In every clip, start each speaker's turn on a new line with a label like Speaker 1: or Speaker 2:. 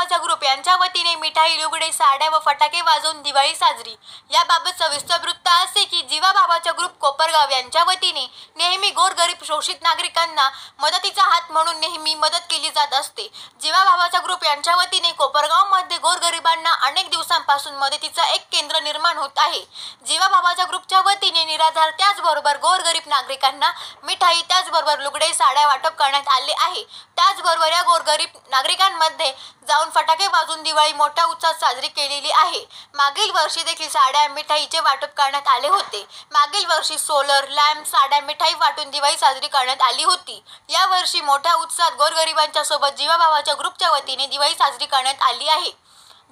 Speaker 1: भावाचा ग्रुप यांच्या वतीने मिठाई, लुगडे, साड्या व फटाके वाजवून दिवाळी साजरी। याबाबत सविस्तर वृत्त असे की जीवा भावाचा ग्रुप कोपरगाव यांच्या वतीने नेहमी गोरगरीब शोषित नागरिकांना मदतीचा हात म्हणून नेहमी मदत केली जात असते। जीवा भावाचा ग्रुप यांच्या वतीने कोपरगाव मध्ये गोरगरिबांना अनेक दिवसांपासून मदतीचा एक केंद्र निर्माण होत आहे। जीवा भावाच्या ग्रुपच्या वतीने निराधार त्याचबरोबर गोरगरीब नागरिकांना मिठाई त्याचबरोबर लुगडे, साड्या वाटप करण्यात आले आहे। त्याचबरोबर या गोरगरीब नागरिकांमध्ये जाऊन फटाके वाजवून दिवाळी मोठ्या उत्साहात साजरी केलेली आहे। मागील वर्षी देखील साड्या, मिठाईचे वाटप करण्यात आले होते। मागील वर्षी सोलर लॅम्प, साड्या, मिठाई वाटून दिवाळी साजरी करण्यात आली होती। या वर्षी मोठ्या उत्साहात गोरगरिबांच्या सोबत जीवा भावाच्या ग्रुपच्या वतीने दिवाळी साजरी करण्यात आली आहे।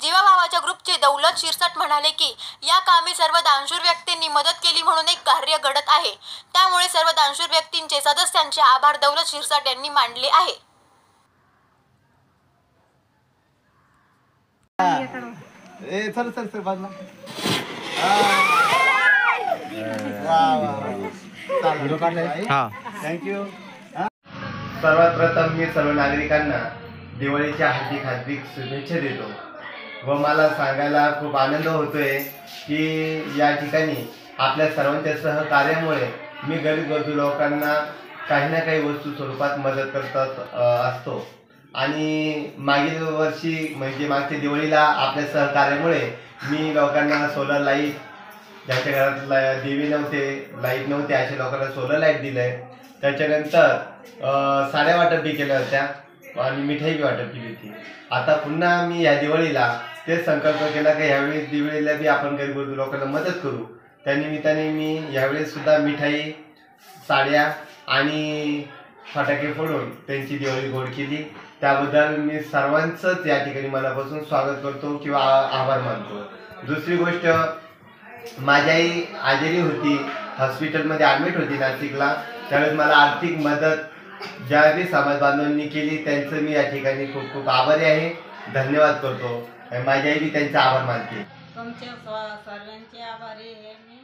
Speaker 1: जीवा भावाच्या ग्रुपचे दौलत शिरसाट म्हणाले की या कामी सर्व दानशूर व्यक्तींनी मदत केली म्हणून एक कार्य घडत आहे। त्यामुळे सर्व दानशूर व्यक्तींचे सदस्यांचे आभार दौलत शिरसाट यांनी मानले आहे।
Speaker 2: थँक्यू। सर्वात प्रथम मी सर्व नागरिकांना दिवाळीच्या हार्दिक शुभेच्छा देतो व मला सांगायला खूप आनंद होतोय की या ठिकाणी आपल्या सर्वांच्या सहकार्यामुळे मी गरीब लोकांना काही ना काही वस्तू स्वरूपात मदत करत असतो आणि मागील वर्षी म्हणजे मागच्या दिवाळीला आपल्या सहकार्यामुळे मी लोकांना सोलर लाईट, ज्यांच्या घरात देवी नव्हते, लाईट नव्हते, अशा लोकांना सोलर लाईट दिलं आहे। त्याच्यानंतर साड्या वाटप बी केल्या होत्या आणि मिठाई बी वाटप केली होती। आता पुन्हा मी या दिवाळीला तेच संकल्प केला की ह्यावेळी दिवाळीला बी आपण गरीब लोकांना मदत करू। त्यानिमित्ताने मी यावेळेस सुद्धा मिठाई, साड्या आणि फटाके फोडून त्यांची दिवाळी गोड केली। त्याबद्दल मी सर्वांचंच या ठिकाणी मनापासून स्वागत करतो किंवा आभार मानतो। दुसरी गोष्ट, माझी आई आजारी होती, हॉस्पिटलमध्ये ॲडमिट होती नाशिकला, त्यावेळेस मला आर्थिक मदत ज्या बी समाज बांधवांनी केली त्यांचं मी या ठिकाणी खूप खूप आभारी आहे, धन्यवाद करतो। माझी आई बी त्यांचा आभार मानते।
Speaker 3: तुमचे सर्वांचे आभारी आहे मी।